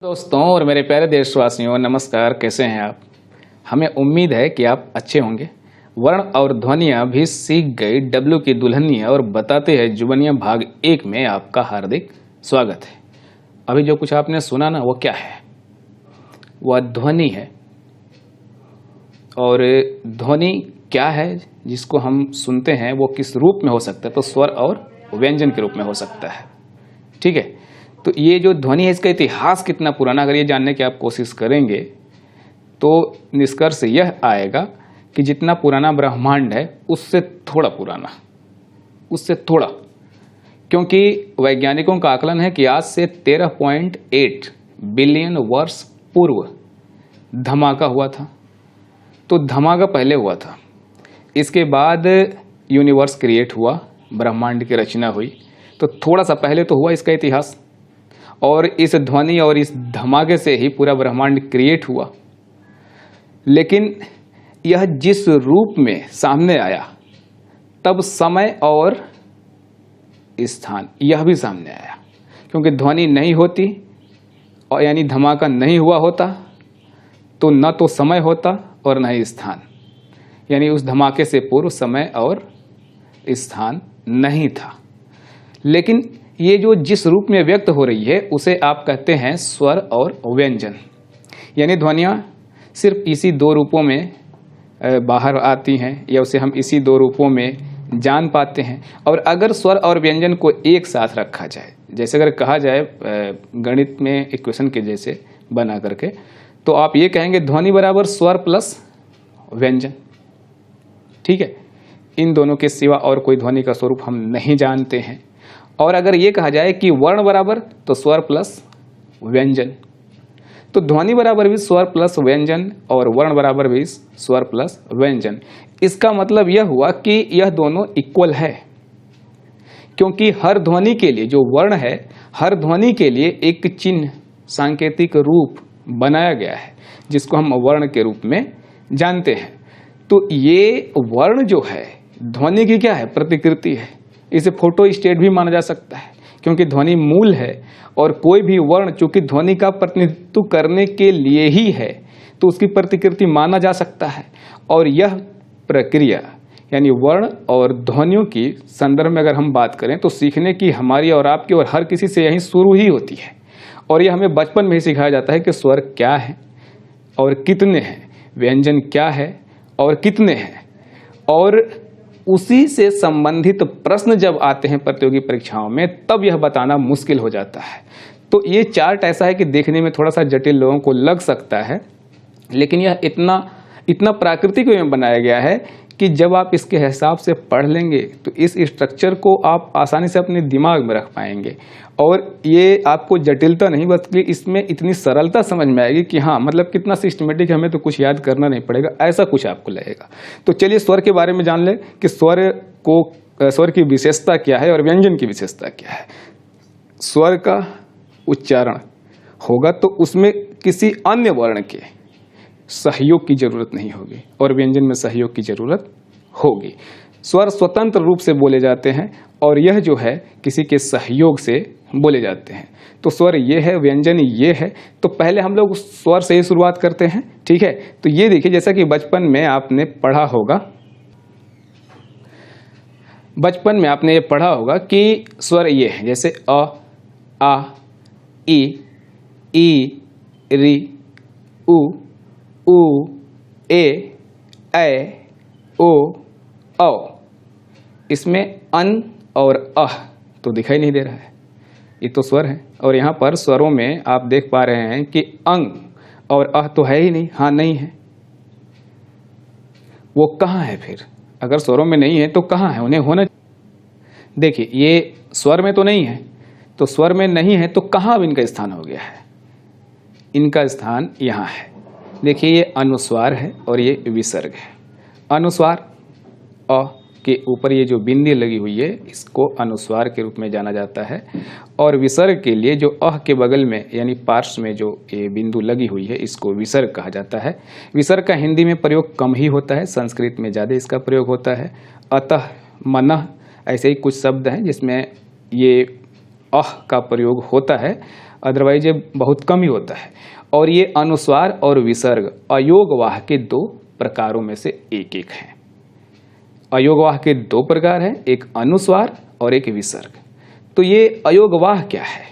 दोस्तों और मेरे प्यारे देशवासियों, नमस्कार। कैसे हैं आप? हमें उम्मीद है कि आप अच्छे होंगे। वर्ण और ध्वनियाँ भी सीख गई डब्लू की दुल्हनिया और बताते हैं जुबनिया भाग 1 में आपका हार्दिक स्वागत है। अभी जो कुछ आपने सुना ना, वो क्या है? वह ध्वनि है। और ध्वनि क्या है जिसको हम सुनते हैं, वो किस रूप में हो सकता है? तो स्वर और व्यंजन के रूप में हो सकता है। ठीक है, तो ये जो ध्वनि है, इसका इतिहास कितना पुराना, अगर ये जानने की आप कोशिश करेंगे तो निष्कर्ष यह आएगा कि जितना पुराना ब्रह्मांड है उससे थोड़ा पुराना, उससे थोड़ा। क्योंकि वैज्ञानिकों का आकलन है कि आज से 13.8 बिलियन वर्ष पूर्व धमाका हुआ था। तो धमाका पहले हुआ था, इसके बाद यूनिवर्स क्रिएट हुआ, ब्रह्मांड की रचना हुई। तो थोड़ा सा पहले तो हुआ इसका इतिहास, और इस ध्वनि और इस धमाके से ही पूरा ब्रह्मांड क्रिएट हुआ। लेकिन यह जिस रूप में सामने आया, तब समय और स्थान यह भी सामने आया। क्योंकि ध्वनि नहीं होती और यानी धमाका नहीं हुआ होता तो न तो समय होता और न ही स्थान, यानी उस धमाके से पूर्व समय और स्थान नहीं था। लेकिन ये जो जिस रूप में व्यक्त हो रही है उसे आप कहते हैं स्वर और व्यंजन। यानी ध्वनियाँ सिर्फ इसी दो रूपों में बाहर आती हैं, या उसे हम इसी दो रूपों में जान पाते हैं। और अगर स्वर और व्यंजन को एक साथ रखा जाए, जैसे अगर कहा जाए गणित में इक्वेशन के जैसे बना करके, तो आप ये कहेंगे ध्वनि बराबर स्वर प्लस व्यंजन। ठीक है, इन दोनों के सिवा और कोई ध्वनि का स्वरूप हम नहीं जानते हैं। और अगर ये कहा जाए कि वर्ण बराबर तो स्वर प्लस व्यंजन, तो ध्वनि बराबर भी स्वर प्लस व्यंजन और वर्ण बराबर भी स्वर प्लस व्यंजन। इसका मतलब यह हुआ कि यह दोनों इक्वल है। क्योंकि हर ध्वनि के लिए जो वर्ण है, हर ध्वनि के लिए एक चिन्ह, सांकेतिक रूप बनाया गया है, जिसको हम वर्ण के रूप में जानते हैं। तो ये वर्ण जो है ध्वनि की क्या है? प्रतिकृति है। इसे फोटो स्टेट भी माना जा सकता है, क्योंकि ध्वनि मूल है और कोई भी वर्ण चूंकि ध्वनि का प्रतिनिधित्व करने के लिए ही है, तो उसकी प्रतिकृति माना जा सकता है। और यह प्रक्रिया यानी वर्ण और ध्वनियों की संदर्भ में अगर हम बात करें तो सीखने की हमारी और आपकी और हर किसी से यही शुरू ही होती है। और यह हमें बचपन में ही सिखाया जाता है कि स्वर क्या है और कितने हैं, व्यंजन क्या है और कितने हैं। और उसी से संबंधित प्रश्न जब आते हैं प्रतियोगी परीक्षाओं में, तब यह बताना मुश्किल हो जाता है। तो ये चार्ट ऐसा है कि देखने में थोड़ा सा जटिल लोगों को लग सकता है, लेकिन यह इतना प्राकृतिक वे में बनाया गया है कि जब आप इसके हिसाब से पढ़ लेंगे तो इस स्ट्रक्चर को आप आसानी से अपने दिमाग में रख पाएंगे। और ये आपको जटिलता नहीं, बल्कि इसमें इतनी सरलता समझ में आएगी कि हाँ, मतलब कितना सिस्टमेटिक, हमें तो कुछ याद करना नहीं पड़ेगा, ऐसा कुछ आपको लगेगा। तो चलिए स्वर के बारे में जान ले कि स्वर की विशेषता क्या है और व्यंजन की विशेषता क्या है। स्वर का उच्चारण होगा तो उसमें किसी अन्य वर्ण के सहयोग की जरूरत नहीं होगी और व्यंजन में सहयोग की जरूरत होगी। स्वर स्वतंत्र रूप से बोले जाते हैं और यह जो है किसी के सहयोग से बोले जाते हैं। तो स्वर ये है, व्यंजन ये है। तो पहले हम लोग स्वर से ही शुरुआत करते हैं। ठीक है, तो ये देखिए, जैसा कि बचपन में आपने पढ़ा होगा कि स्वर ये है, जैसे अ, आ, ई, री, उ, ए, ओ, औ। इसमें अन और अह तो दिखाई नहीं दे रहा है, ये तो स्वर है। और यहाँ पर स्वरों में आप देख पा रहे हैं कि अंग और अह तो है ही नहीं, हाँ नहीं है। वो कहाँ है फिर? अगर स्वरों में नहीं है तो कहाँ है? उन्हें होना। देखिए, ये स्वर में तो नहीं है, तो स्वर में नहीं है तो कहाँ अब इनका स्थान हो गया है? इनका स्थान यहाँ है। देखिए, ये अनुस्वार है और ये विसर्ग है। अनुस्वार अ के ऊपर ये जो बिंदी लगी हुई है, इसको अनुस्वार के रूप में जाना जाता है। और विसर्ग के लिए जो अह के बगल में यानी पार्श्व में जो ये बिंदु लगी हुई है, इसको विसर्ग कहा जाता है। विसर्ग का हिंदी में प्रयोग कम ही होता है, संस्कृत में ज़्यादा इसका प्रयोग होता है। अतः, मनः, ऐसे ही कुछ शब्द हैं जिसमें ये अह का प्रयोग होता है। अदरवाइज ये बहुत कम ही होता है। और ये अनुस्वार और विसर्ग अयोगवाह के दो प्रकारों में से एक एक है। अयोगवाह के दो प्रकार हैं, एक अनुस्वार और एक विसर्ग। तो ये अयोगवाह क्या है?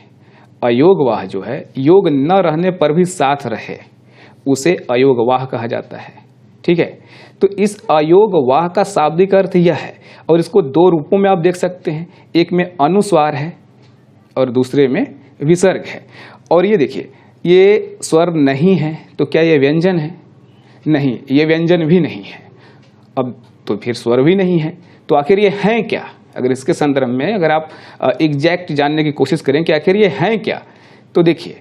अयोगवाह जो है, योग न रहने पर भी साथ रहे, उसे अयोगवाह कहा जाता है। ठीक है, तो इस अयोगवाह का शाब्दिक अर्थ यह है, और इसको दो रूपों में आप देख सकते हैं, एक में अनुस्वार है और दूसरे में विसर्ग है। और ये देखिए, ये स्वर नहीं है तो क्या ये व्यंजन है? नहीं, ये व्यंजन भी नहीं है। अब तो फिर स्वर भी नहीं है, तो आखिर ये हैं क्या? अगर इसके संदर्भ में अगर आप एग्जैक्ट जानने की कोशिश करें कि आखिर ये हैं क्या, तो देखिए,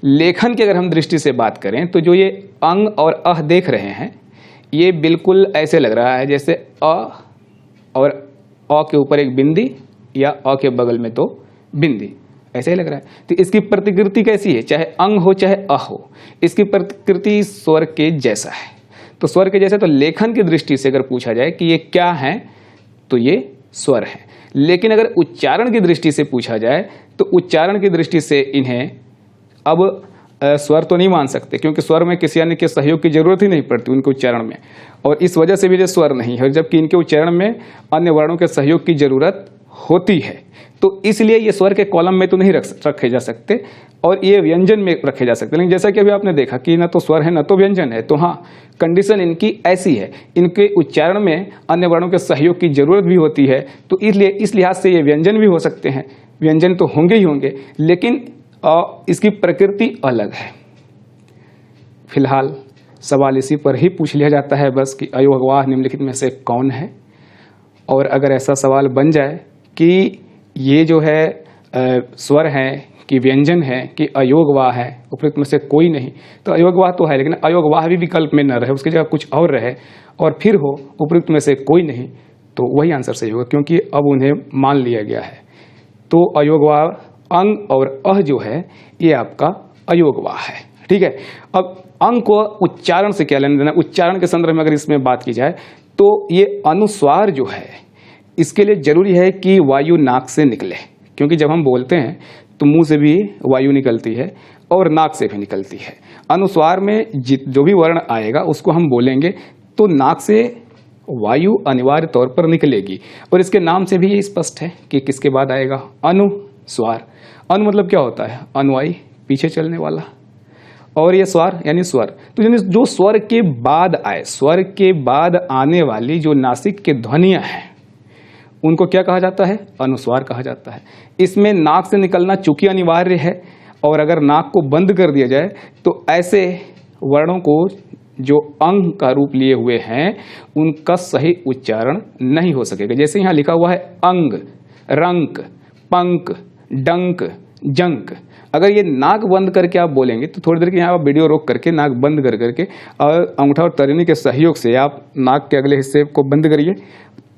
लेखन की अगर हम दृष्टि से बात करें तो जो ये अंग और अह देख रहे हैं, ये बिल्कुल ऐसे लग रहा है जैसे अ और अ के ऊपर एक बिंदी या अ के बगल में दो बिंदी, ऐसे ही लग रहा है। तो इसकी प्रतिकृति कैसी है? चाहे अंग हो चाहे अ हो, इसकी प्रतिकृति स्वर के जैसा है। तो स्वर के जैसे, तो लेखन की दृष्टि से अगर पूछा जाए कि ये क्या है, तो ये स्वर है। लेकिन अगर उच्चारण की दृष्टि से पूछा जाए तो उच्चारण की दृष्टि से इन्हें अब स्वर तो नहीं मान सकते, क्योंकि स्वर में किसी अन्य के सहयोग की जरूरत ही नहीं पड़ती उनके उच्चारण में, और इस वजह से भी ये स्वर नहीं है, जबकि इनके उच्चारण में अन्य वर्णों के सहयोग की जरूरत होती है। तो इसलिए ये स्वर के कॉलम में तो नहीं रखे जा सकते और ये व्यंजन में रखे जा सकते। लेकिन जैसा कि अभी आपने देखा कि न तो स्वर है न तो व्यंजन है, तो हाँ, कंडीशन इनकी ऐसी है, इनके उच्चारण में अन्य वर्णों के सहयोग की जरूरत भी होती है, तो इसलिए इस लिहाज से ये व्यंजन भी हो सकते हैं। व्यंजन तो होंगे ही होंगे, लेकिन इसकी प्रकृति अलग है। फिलहाल सवाल इसी पर ही पूछ लिया जाता है बस कि अयोगवाह निम्नलिखित में से कौन है। और अगर ऐसा सवाल बन जाए कि ये जो है स्वर है कि व्यंजन है कि अयोगवाह है, उपयुक्त में से कोई नहीं, तो अयोगवाह तो है, लेकिन अयोगवाह भी विकल्प में न रहे, उसकी जगह कुछ और रहे और फिर हो उपयुक्त में से कोई नहीं, तो वही आंसर सही होगा, क्योंकि अब उन्हें मान लिया गया है। तो अयोगवाह अंग और अह जो है ये आपका अयोगवाह है। ठीक है, अब अंग को उच्चारण से क्या लेना देना? उच्चारण के संदर्भ में अगर इसमें बात की जाए तो ये अनुस्वार जो है, इसके लिए जरूरी है कि वायु नाक से निकले, क्योंकि जब हम बोलते हैं तो मुंह से भी वायु निकलती है और नाक से भी निकलती है। अनुस्वार में जो भी वर्ण आएगा उसको हम बोलेंगे तो नाक से वायु अनिवार्य तौर पर निकलेगी, और इसके नाम से भी ये स्पष्ट है कि किसके बाद आएगा? अनुस्वार। अनु मतलब क्या होता है? अनुयायी, पीछे चलने वाला, और ये स्वर यानी स्वर। तो यानी जो स्वर के बाद आए, स्वर के बाद आने वाली जो नासिक के ध्वनियां हैं, उनको क्या कहा जाता है? अनुस्वार कहा जाता है। इसमें नाक से निकलना चूंकि अनिवार्य है, और अगर नाक को बंद कर दिया जाए तो ऐसे वर्णों को जो अंग का रूप लिए हुए हैं उनका सही उच्चारण नहीं हो सकेगा। जैसे यहाँ लिखा हुआ है अंग, रंक, पंक, डंक, जंक। अगर ये नाक बंद करके आप बोलेंगे तो थोड़ी देर के यहाँ आप वीडियो रोक करके नाक बंद कर करके और अंगूठा और तर्जनी के सहयोग से आप नाक के अगले हिस्से को बंद करिए,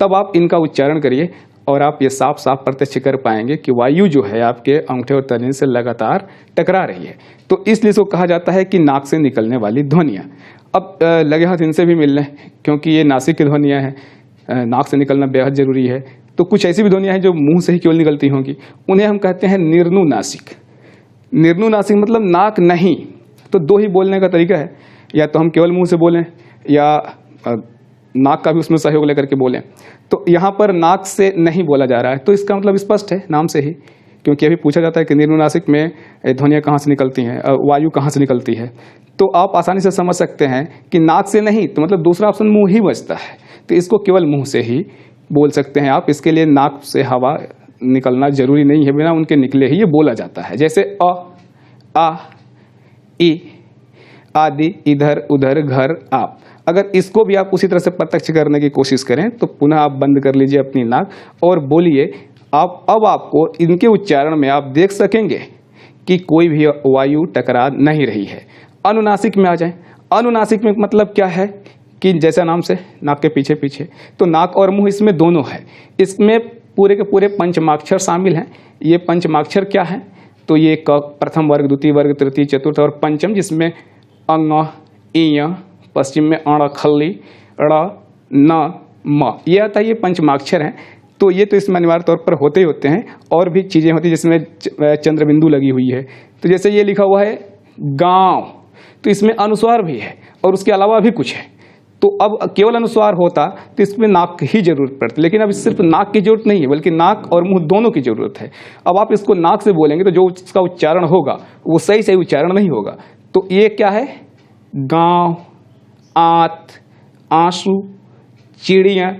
तब आप इनका उच्चारण करिए और आप ये साफ साफ प्रत्यक्ष कर पाएंगे कि वायु जो है आपके अंगूठे और तर्जनी से लगातार टकरा रही है। तो इसलिए इसको कहा जाता है कि नाक से निकलने वाली ध्वनियाँ। अब लगे हाथ इनसे भी मिल लें, क्योंकि ये नासिक की ध्वनियाँ हैं, नाक से निकलना बेहद जरूरी है। तो कुछ ऐसी भी ध्वनियाँ हैं जो मुंह से ही केवल निकलती होंगी, उन्हें हम कहते हैं निर्नुनासिक। निर्नुनासिक मतलब नाक नहीं। तो दो ही बोलने का तरीका है, या तो हम केवल मुंह से बोलें या नाक का भी उसमें सहयोग लेकर के बोलें। तो यहाँ पर नाक से नहीं बोला जा रहा है, तो इसका मतलब स्पष्ट है नाम से ही, क्योंकि अभी पूछा जाता है कि निर्नुनासिक में ध्वनियाँ कहाँ से निकलती हैं, वायु कहाँ से निकलती है। तो आप आसानी से समझ सकते हैं कि नाक से नहीं, तो मतलब दूसरा ऑप्शन मुंह ही बचता है, तो इसको केवल मुंह से ही बोल सकते हैं आप। इसके लिए नाक से हवा निकलना जरूरी नहीं है, बिना उनके निकले ही ये बोला जाता है। जैसे अ, आ, ई आदि, इधर, उधर, घर, आप। अगर इसको भी आप उसी तरह से प्रत्यक्ष करने की कोशिश करें तो पुनः आप बंद कर लीजिए अपनी नाक और बोलिए आप। अब आपको इनके उच्चारण में आप देख सकेंगे कि कोई भी वायु टकरा नहीं रही है। अनुनासिक में आ जाएं। अनुनासिक में मतलब क्या है कि जैसा नाम से नाक के पीछे पीछे, तो नाक और मुंह इसमें दोनों है। इसमें पूरे के पूरे पंचमाक्षर शामिल हैं। ये पंचमाक्षर क्या है? तो ये क प्रथम वर्ग, द्वितीय वर्ग, तृतीय, चतुर्थ और पंचम, जिसमें अंग, इय, पश्चिम में अण, खल्ली, ड़, न, म, ये आता है, ये पंचमाक्षर हैं। तो ये तो इसमें अनिवार्य तौर पर होते ही होते हैं। और भी चीज़ें होती हैं जिसमें चंद्रबिंदु लगी हुई है, तो जैसे ये लिखा हुआ है गांव, तो इसमें अनुस्वार भी है और उसके अलावा भी कुछ है। तो अब केवल अनुस्वार होता तो इसमें नाक की ही जरूरत पड़ती, लेकिन अब सिर्फ नाक की जरूरत नहीं है, बल्कि नाक और मुंह दोनों की जरूरत है। अब आप इसको नाक से बोलेंगे तो जो इसका उच्चारण होगा वो सही सही उच्चारण नहीं होगा। तो ये क्या है, गांव, आंत, आंसू, चिड़िया,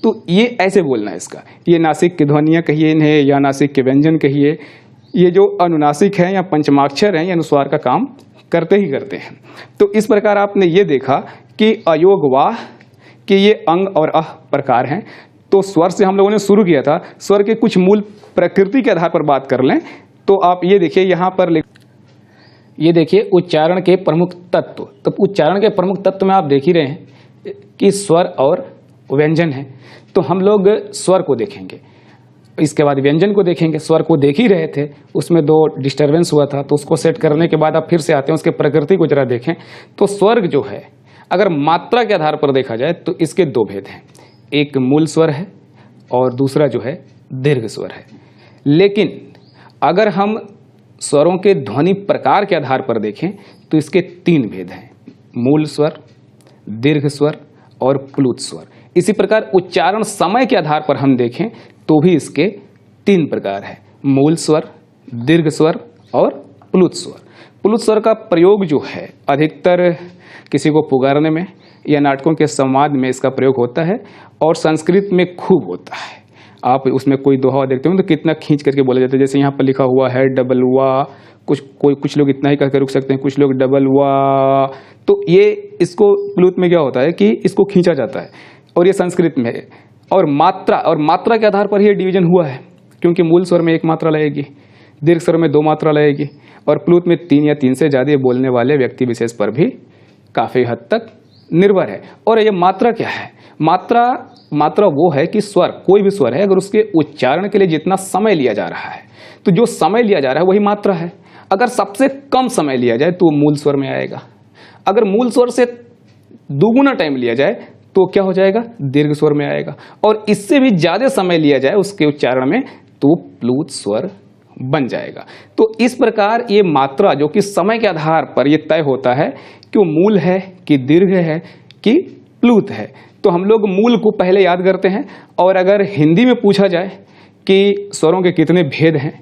तो ये ऐसे बोलना है इसका। ये नासिक की ध्वनियाँ कहिए इन्हें, या नासिक के व्यंजन कहिए, ये जो अनुनासिक हैं या पंचमाक्षर हैं ये अनुस्वार का काम करते ही करते हैं। तो इस प्रकार आपने ये देखा कि अयोग वाह कि ये अंग और अह प्रकार हैं। तो स्वर से हम लोगों ने शुरू किया था, स्वर के कुछ मूल प्रकृति के आधार पर बात कर लें तो आप ये देखिए यहाँ पर ये देखिए उच्चारण के प्रमुख तत्व। तो उच्चारण के प्रमुख तत्व में आप देख ही रहे हैं कि स्वर और व्यंजन है। तो हम लोग स्वर को देखेंगे, इसके बाद व्यंजन को देखेंगे। स्वर को देख ही रहे थे, उसमें 2 डिस्टर्बेंस हुआ था, तो उसको सेट करने के बाद आप फिर से आते हैं उसके प्रकृति को जरा देखें। तो स्वर जो है अगर मात्रा के आधार पर देखा जाए तो इसके 2 भेद हैं, एक मूल स्वर है और दूसरा जो है दीर्घ स्वर है। लेकिन अगर हम स्वरों के ध्वनि प्रकार के आधार पर देखें तो इसके 3 भेद हैं, मूल स्वर, दीर्घ स्वर और प्लुत स्वर। इसी प्रकार उच्चारण समय के आधार पर हम देखें तो भी इसके 3 प्रकार है, मूल स्वर, दीर्घ स्वर और प्लुत स्वर। प्लुत स्वर का प्रयोग जो है अधिकतर किसी को पुकारने में या नाटकों के संवाद में इसका प्रयोग होता है और संस्कृत में खूब होता है। आप उसमें कोई दोहा देखते हो तो कितना खींच करके बोला जाता है, जैसे यहाँ पर लिखा हुआ है डबल वा, कुछ लोग इतना ही कहकर रुक सकते हैं, कुछ लोग डबल वा। तो ये इसको प्लुत में क्या होता है कि इसको खींचा जाता है और ये संस्कृत में है। और मात्रा के आधार पर ही डिवीजन हुआ है, क्योंकि मूल स्वर में 1 मात्रा लगेगी, दीर्घ स्वर में 2 मात्रा लगेगी और प्लुत में 3 या 3 से ज़्यादा बोलने वाले व्यक्ति विशेष पर भी काफ़ी हद तक निर्भर है। और ये मात्रा क्या है, मात्रा वो है कि स्वर, कोई भी स्वर है अगर उसके उच्चारण के लिए जितना समय लिया जा रहा है तो जो समय लिया जा रहा है वही मात्रा है। अगर सबसे कम समय लिया जाए तो मूल स्वर में आएगा, अगर मूल स्वर से दुगुना टाइम लिया जाए तो क्या हो जाएगा, दीर्घ स्वर में आएगा, और इससे भी ज्यादा समय लिया जाए उसके उच्चारण में तो प्लुत स्वर बन जाएगा। तो इस प्रकार ये मात्रा जो कि समय के आधार पर ये तय होता है कि वो मूल है कि दीर्घ है कि प्लुत है। तो हम लोग मूल को पहले याद करते हैं, और अगर हिंदी में पूछा जाए कि स्वरों के कितने भेद हैं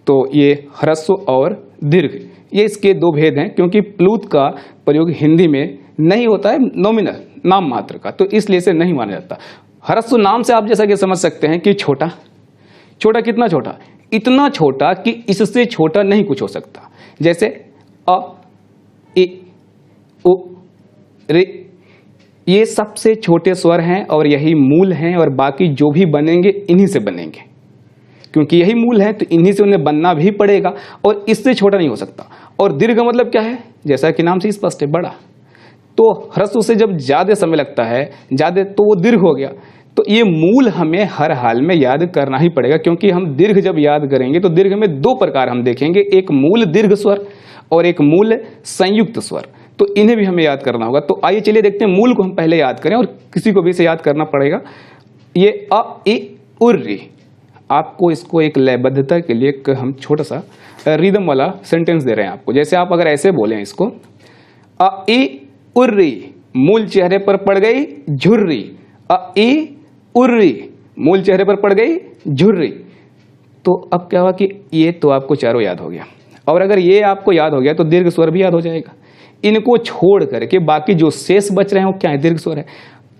तो ये ह्रस्व और दीर्घ, ये इसके 2 भेद हैं, क्योंकि प्लुत का प्रयोग हिंदी में नहीं होता है, नॉमिनल नाम मात्र का, तो इसलिए इसे नहीं माना जाता। ह्रस्व नाम से आप जैसा कि समझ सकते हैं कि छोटा, कितना छोटा, इतना छोटा कि इससे छोटा नहीं कुछ हो सकता। जैसे अ, इ, उ, ऋ, ये सबसे छोटे स्वर हैं और यही मूल हैं, और बाकी जो भी बनेंगे इन्हीं से बनेंगे, क्योंकि यही मूल है तो इन्हीं से उन्हें बनना भी पड़ेगा और इससे छोटा नहीं हो सकता। और दीर्घ मतलब क्या है, जैसा कि नाम से स्पष्ट है, बड़ा। तो ह्रस्व से जब ज्यादा समय लगता है, तो वो दीर्घ हो गया। तो ये मूल हमें हर हाल में याद करना ही पड़ेगा, क्योंकि हम दीर्घ जब याद करेंगे तो दीर्घ में 2 प्रकार हम देखेंगे, एक मूल दीर्घ स्वर और एक मूल संयुक्त स्वर। तो इन्हें भी हमें याद करना होगा। तो आइए चलिए देखते हैं, मूल को हम पहले याद करें और किसी को भी इसे याद करना पड़ेगा। ये अ, इ, उर्री, आपको इसको एक लयबद्धता के लिए एक हम छोटा सा रिदम वाला सेंटेंस दे रहे हैं आपको। जैसे आप अगर ऐसे बोलें इसको, अ, इ, उर्री, मूल चेहरे पर पड़ गई झुर्री, अ, इ, उर्री, मूल चेहरे पर पड़ गई झुर्री। तो अब क्या हुआ कि ये तो आपको चारों याद हो गया, और अगर ये आपको याद हो गया तो दीर्घ स्वर भी याद हो जाएगा। इनको छोड़ करके बाकी जो शेष बच रहे हैं वो क्या है, दीर्घ स्वर है,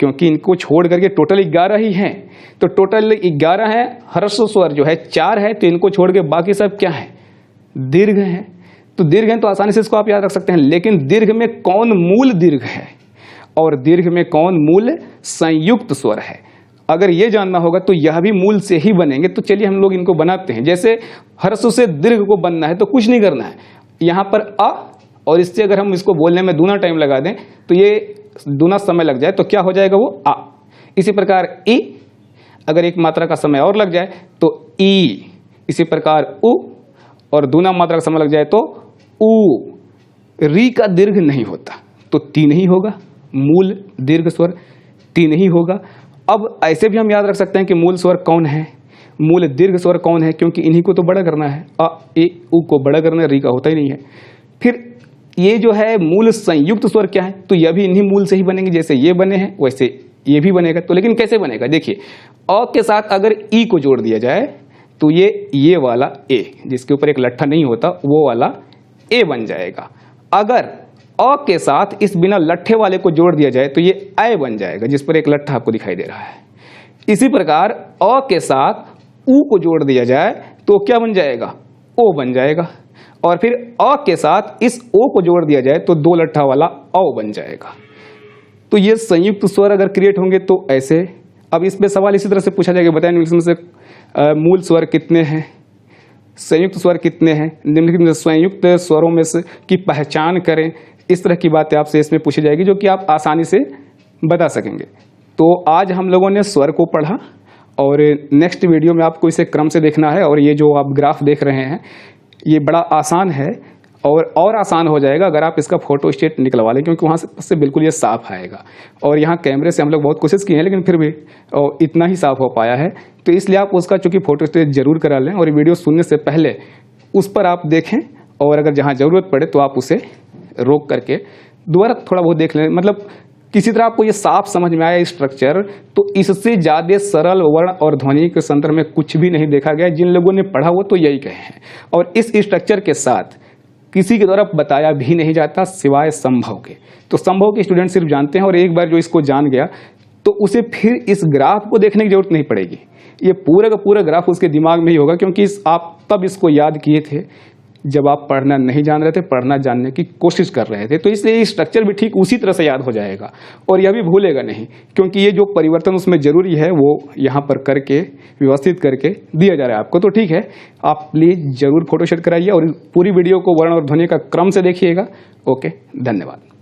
क्योंकि इनको छोड़ करके टोटल 11 ही हैं। तो टोटल 11 है, ह्रस्व स्वर जो है 4 है, तो इनको छोड़ के बाकी सब क्या है, दीर्घ है। तो दीर्घ है तो आसानी से इसको आप याद रख सकते हैं। लेकिन दीर्घ में कौन मूल दीर्घ है और दीर्घ में कौन मूल संयुक्त स्वर है, अगर ये जानना होगा तो यह भी मूल से ही बनेंगे। तो चलिए हम लोग इनको बनाते हैं। जैसे ह्रस्व से दीर्घ को बनना है तो कुछ नहीं करना है, यहाँ पर अ, और इससे अगर हम इसको बोलने में दूना टाइम लगा दें तो ये दूना समय लग जाए तो क्या हो जाएगा, वो आ। इसी प्रकार ई, अगर एक मात्रा का समय और लग जाए तो ई। इसी प्रकार उ, और दूना मात्रा का समय लग जाए तो ऊ। री का दीर्घ नहीं होता तो 3 ही होगा, मूल दीर्घ स्वर 3 ही होगा। अब ऐसे भी हम याद रख सकते हैं कि मूल स्वर कौन है, मूल दीर्घ स्वर कौन है, क्योंकि इन्हीं को तो बड़ा करना है। अ ए उ को बड़ा करना है, री का होता ही नहीं है। फिर ये जो है मूल संयुक्त स्वर क्या है, तो यह भी इन्हीं मूल से ही बनेंगे, जैसे ये बने हैं वैसे ये भी बनेगा। तो लेकिन कैसे बनेगा, देखिए अ के साथ अगर ई को जोड़ दिया जाए तो ये वाला ए जिसके ऊपर एक लट्ठा नहीं होता वो वाला ए बन जाएगा। अगर अ के साथ इस बिना लट्ठे वाले को जोड़ दिया जाए तो ये ए बन जाएगा, जिस पर एक लट्ठा आपको दिखाई दे रहा है। इसी प्रकार अ के साथ उ को जोड़ दिया जाए तो क्या बन जाएगा, ओ बन जाएगा। और फिर अ के साथ इस ओ को जोड़ दिया जाए तो दो लट्ठा वाला औ बन जाएगा। तो ये संयुक्त स्वर अगर क्रिएट होंगे तो ऐसे। अब इस पे सवाल इसी तरह से पूछा जाएगा, बताएं निम्नलिखित में से मूल स्वर कितने हैं, संयुक्त स्वर कितने हैं, निम्नलिखित में संयुक्त स्वरों में से की पहचान करें। इस तरह की बातें आपसे इसमें पूछी जाएगी जो कि आप आसानी से बता सकेंगे। तो आज हम लोगों ने स्वर को पढ़ा और नेक्स्ट वीडियो में आपको इसे क्रम से देखना है। और ये जो आप ग्राफ देख रहे हैं ये बड़ा आसान है और आसान हो जाएगा अगर आप इसका फोटो स्टेट निकलवा लें, क्योंकि वहाँ से बिल्कुल ये साफ आएगा। और यहाँ कैमरे से हम लोग बहुत कोशिश किए हैं लेकिन फिर भी इतना ही साफ हो पाया है। तो इसलिए आप उसका चूँकि फोटो स्टेट जरूर करा लें और वीडियो सुनने से पहले उस पर आप देखें, और अगर जहाँ ज़रूरत पड़े तो आप उसे रोक करके दोबारा थोड़ा बहुत देख लें। मतलब किसी तरह आपको ये साफ समझ में आया स्ट्रक्चर, तो इससे ज़्यादा सरल वर्ण और ध्वनि के संदर्भ में कुछ भी नहीं देखा गया। जिन लोगों ने पढ़ा वो तो यही कहे हैं, और इस स्ट्रक्चर के साथ किसी के द्वारा बताया भी नहीं जाता सिवाय संभव के। तो संभव के स्टूडेंट सिर्फ जानते हैं, और एक बार जो इसको जान गया तो उसे फिर इस ग्राफ को देखने की जरूरत नहीं पड़ेगी। ये पूरा का पूरा ग्राफ उसके दिमाग में ही होगा, क्योंकि आप तब इसको याद किए थे जब आप पढ़ना नहीं जान रहे थे, पढ़ना जानने की कोशिश कर रहे थे। तो इसलिए ये स्ट्रक्चर भी ठीक उसी तरह से याद हो जाएगा और यह भी भूलेगा नहीं, क्योंकि ये जो परिवर्तन उसमें जरूरी है वो यहाँ पर करके व्यवस्थित करके दिया जा रहा है आपको। तो ठीक है, आप प्लीज जरूर फोटो शेयर कराइए और पूरी वीडियो को वर्ण और ध्वनि का क्रम से देखिएगा। ओके, धन्यवाद।